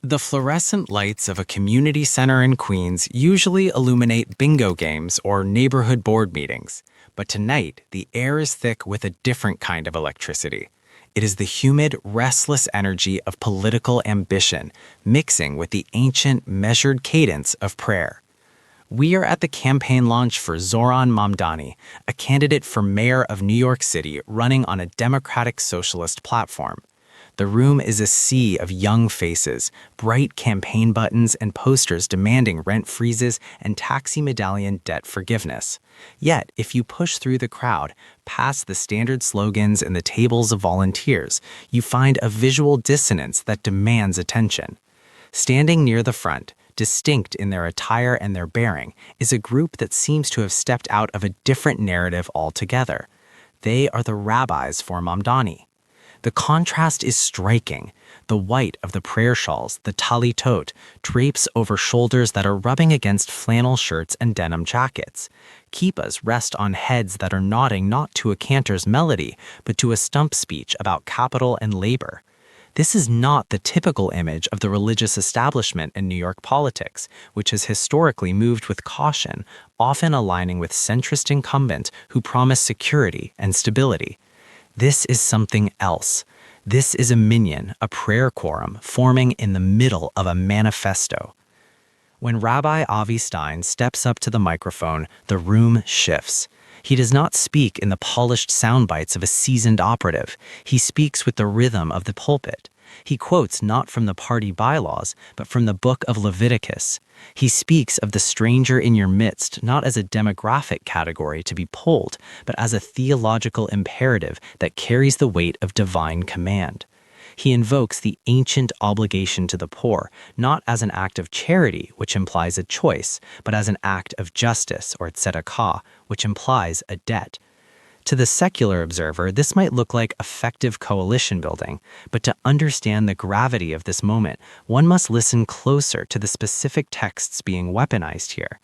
The fluorescent lights of a community center in Queens usually illuminate bingo games or neighborhood board meetings, but tonight the air is thick with a different kind of electricity. It is the humid, restless energy of political ambition mixing with the ancient, measured cadence of prayer. We are at the campaign launch for Zohran Mamdani, a candidate for mayor of New York City running on a Democratic Socialist platform. The room is a sea of young faces, bright campaign buttons and posters demanding rent freezes and taxi medallion debt forgiveness. Yet, if you push through the crowd, past the standard slogans and the tables of volunteers, you find a visual dissonance that demands attention. Standing near the front, distinct in their attire and their bearing, is a group that seems to have stepped out of a different narrative altogether. They are the rabbis for Mamdani. The contrast is striking. The white of the prayer shawls, the talitot, drapes over shoulders that are rubbing against flannel shirts and denim jackets. Kippahs rest on heads that are nodding not to a cantor's melody, but to a stump speech about capital and labor. This is not the typical image of the religious establishment in New York politics, which has historically moved with caution, often aligning with centrist incumbents who promise security and stability. This is something else. This is a minyan, a prayer quorum, forming in the middle of a manifesto. When Rabbi Avi Stein steps up to the microphone, the room shifts. He does not speak in the polished sound bites of a seasoned operative. He speaks with the rhythm of the pulpit. He quotes not from the party bylaws, but from the book of Leviticus. He speaks of the stranger in your midst not as a demographic category to be pulled, but as a theological imperative that carries the weight of divine command. He invokes the ancient obligation to the poor, not as an act of charity, which implies a choice, but as an act of justice, or tzedakah, which implies a debt. To the secular observer, this might look like effective coalition building, but to understand the gravity of this moment, one must listen closer to the specific texts being weaponized here.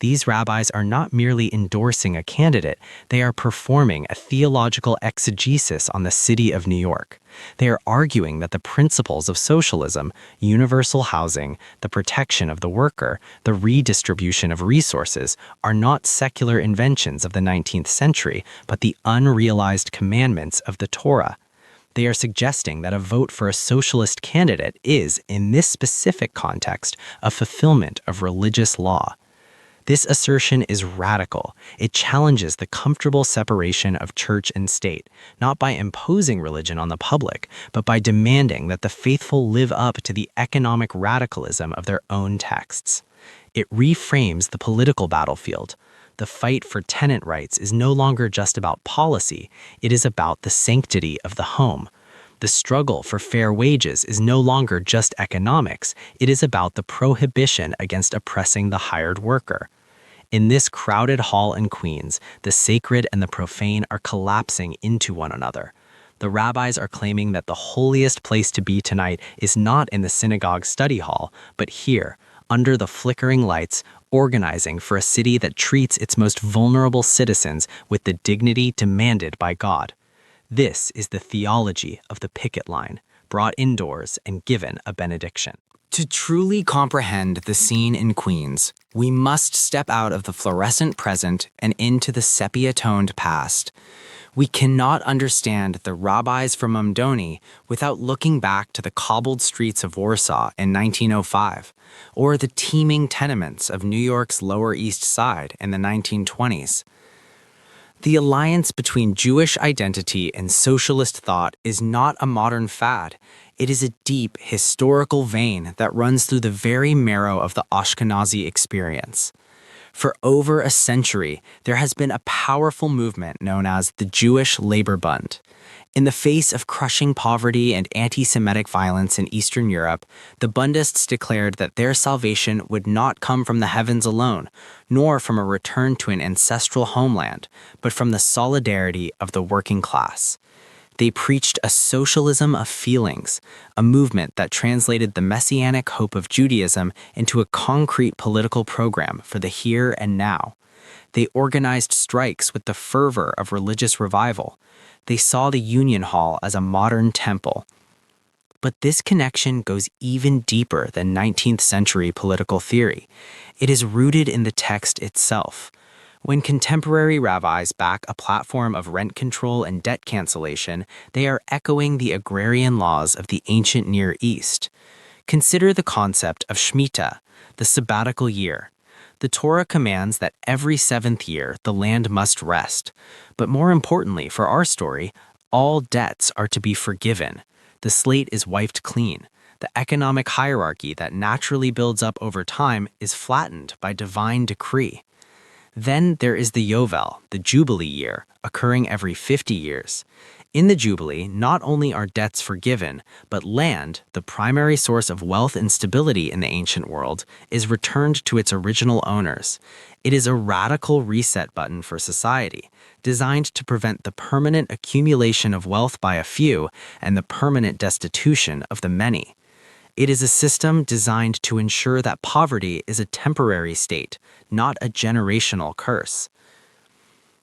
These rabbis are not merely endorsing a candidate, they are performing a theological exegesis on the city of New York. They are arguing that the principles of socialism, universal housing, the protection of the worker, the redistribution of resources, are not secular inventions of the 19th century, but the unrealized commandments of the Torah. They are suggesting that a vote for a socialist candidate is, in this specific context, a fulfillment of religious law. This assertion is radical. It challenges the comfortable separation of church and state, not by imposing religion on the public, but by demanding that the faithful live up to the economic radicalism of their own texts. It reframes the political battlefield. The fight for tenant rights is no longer just about policy, it is about the sanctity of the home. The struggle for fair wages is no longer just economics, it is about the prohibition against oppressing the hired worker. In this crowded hall in Queens, the sacred and the profane are collapsing into one another. The rabbis are claiming that the holiest place to be tonight is not in the synagogue study hall, but here, under the flickering lights, organizing for a city that treats its most vulnerable citizens with the dignity demanded by God. This is the theology of the picket line, brought indoors and given a benediction. To truly comprehend the scene in Queens, we must step out of the fluorescent present and into the sepia-toned past. We cannot understand the rabbis from Mamdani without looking back to the cobbled streets of Warsaw in 1905, or the teeming tenements of New York's Lower East Side in the 1920s. The alliance between Jewish identity and socialist thought is not a modern fad. It is a deep historical vein that runs through the very marrow of the Ashkenazi experience. For over a century, there has been a powerful movement known as the Jewish Labor Bund. In the face of crushing poverty and anti-Semitic violence in Eastern Europe, the Bundists declared that their salvation would not come from the heavens alone, nor from a return to an ancestral homeland, but from the solidarity of the working class. They preached a socialism of feelings, a movement that translated the messianic hope of Judaism into a concrete political program for the here and now. They organized strikes with the fervor of religious revival. They saw the Union Hall as a modern temple. But this connection goes even deeper than 19th century political theory. It is rooted in the text itself. When contemporary rabbis back a platform of rent control and debt cancellation, they are echoing the agrarian laws of the ancient Near East. Consider the concept of Shemitah, the sabbatical year. The Torah commands that every seventh year the land must rest. But more importantly for our story, all debts are to be forgiven. The slate is wiped clean. The economic hierarchy that naturally builds up over time is flattened by divine decree. Then there is the Yovel, the Jubilee year, occurring every 50 years. In the Jubilee, not only are debts forgiven, but land, the primary source of wealth and stability in the ancient world, is returned to its original owners. It is a radical reset button for society, designed to prevent the permanent accumulation of wealth by a few and the permanent destitution of the many. It is a system designed to ensure that poverty is a temporary state, not a generational curse.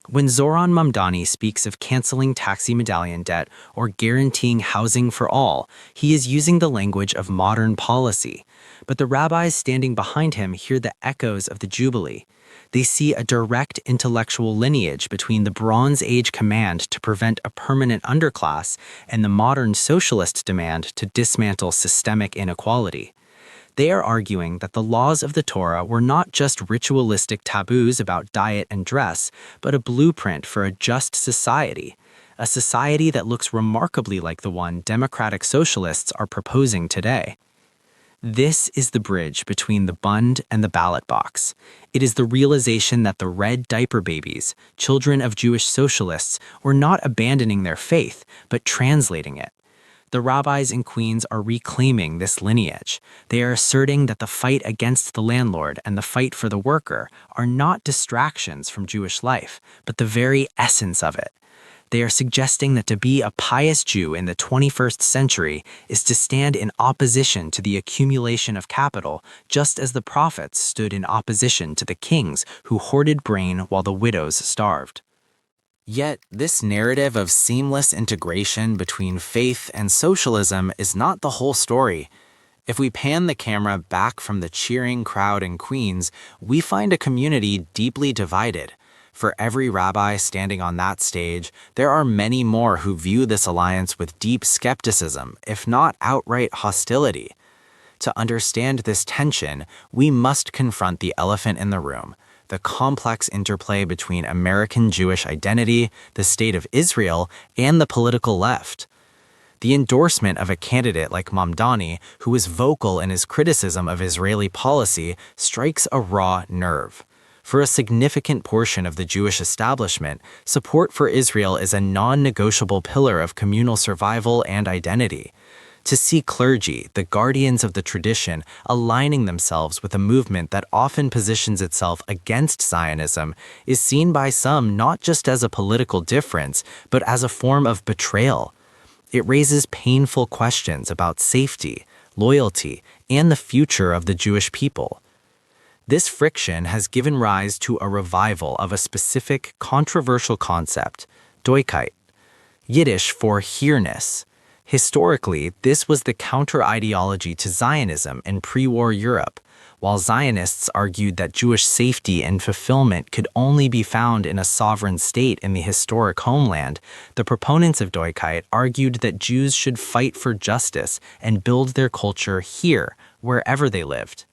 When Zohran Mamdani speaks of canceling taxi medallion debt or guaranteeing housing for all, he is using the language of modern policy. But the rabbis standing behind him hear the echoes of the Jubilee. They see a direct intellectual lineage between the Bronze Age command to prevent a permanent underclass and the modern socialist demand to dismantle systemic inequality. They are arguing that the laws of the Torah were not just ritualistic taboos about diet and dress, but a blueprint for a just society, a society that looks remarkably like the one Democratic Socialists are proposing today. This is the bridge between the Bund and the ballot box. It is the realization that the red diaper babies, children of Jewish socialists, were not abandoning their faith, but translating it. The rabbis in Queens are reclaiming this lineage. They are asserting that the fight against the landlord and the fight for the worker are not distractions from Jewish life, but the very essence of it. They are suggesting that to be a pious Jew in the 21st century is to stand in opposition to the accumulation of capital, just as the prophets stood in opposition to the kings who hoarded grain while the widows starved. Yet, this narrative of seamless integration between faith and socialism is not the whole story. If we pan the camera back from the cheering crowd in Queens, we find a community deeply divided. For every rabbi standing on that stage, there are many more who view this alliance with deep skepticism, if not outright hostility. To understand this tension, we must confront the elephant in the room, the complex interplay between American Jewish identity, the State of Israel, and the political left. The endorsement of a candidate like Mamdani, who is vocal in his criticism of Israeli policy, strikes a raw nerve. For a significant portion of the Jewish establishment, support for Israel is a non-negotiable pillar of communal survival and identity. To see clergy, the guardians of the tradition, aligning themselves with a movement that often positions itself against Zionism is seen by some not just as a political difference, but as a form of betrayal. It raises painful questions about safety, loyalty, and the future of the Jewish people. This friction has given rise to a revival of a specific controversial concept, Doikayt, Yiddish for here-ness. Historically, this was the counter-ideology to Zionism in pre-war Europe. While Zionists argued that Jewish safety and fulfillment could only be found in a sovereign state in the historic homeland, the proponents of Doikayt argued that Jews should fight for justice and build their culture here, wherever they lived.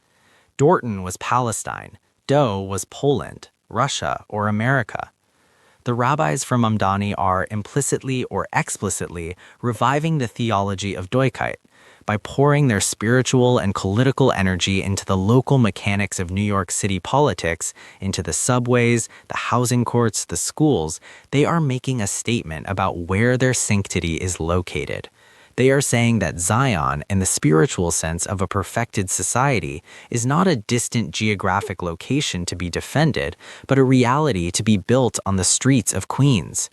Dorton was Palestine, Doe was Poland, Russia, or America. The rabbis from Mamdani are implicitly or explicitly reviving the theology of Doikayt by pouring their spiritual and political energy into the local mechanics of New York City politics, into the subways, the housing courts, the schools. They are making a statement about where their sanctity is located. They are saying that Zion, in the spiritual sense of a perfected society, is not a distant geographic location to be defended, but a reality to be built on the streets of Queens.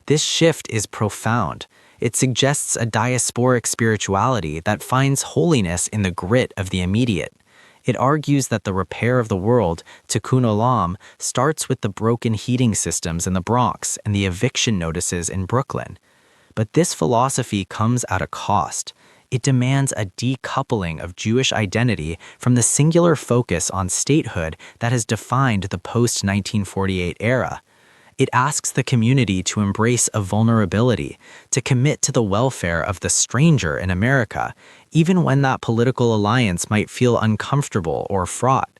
This shift is profound. It suggests a diasporic spirituality that finds holiness in the grit of the immediate. It argues that the repair of the world, Tikkun Olam, starts with the broken heating systems in the Bronx and the eviction notices in Brooklyn. But this philosophy comes at a cost. It demands a decoupling of Jewish identity from the singular focus on statehood that has defined the post-1948 era. It asks the community to embrace a vulnerability, to commit to the welfare of the stranger in America, even when that political alliance might feel uncomfortable or fraught.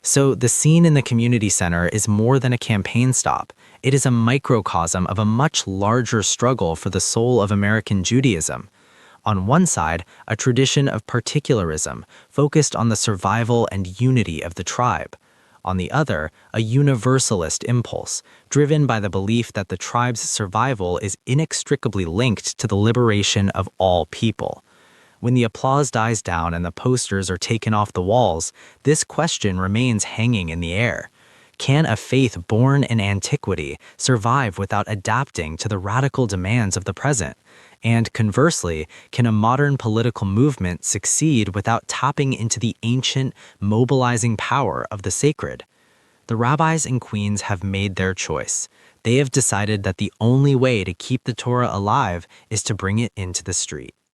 So the scene in the community center is more than a campaign stop. It is a microcosm of a much larger struggle for the soul of American Judaism. On one side, a tradition of particularism focused on the survival and unity of the tribe. On the other, a universalist impulse, driven by the belief that the tribe's survival is inextricably linked to the liberation of all people. When the applause dies down and the posters are taken off the walls, this question remains hanging in the air. Can a faith born in antiquity survive without adapting to the radical demands of the present? And conversely, can a modern political movement succeed without tapping into the ancient, mobilizing power of the sacred? The rabbis in Queens have made their choice. They have decided that the only way to keep the Torah alive is to bring it into the street.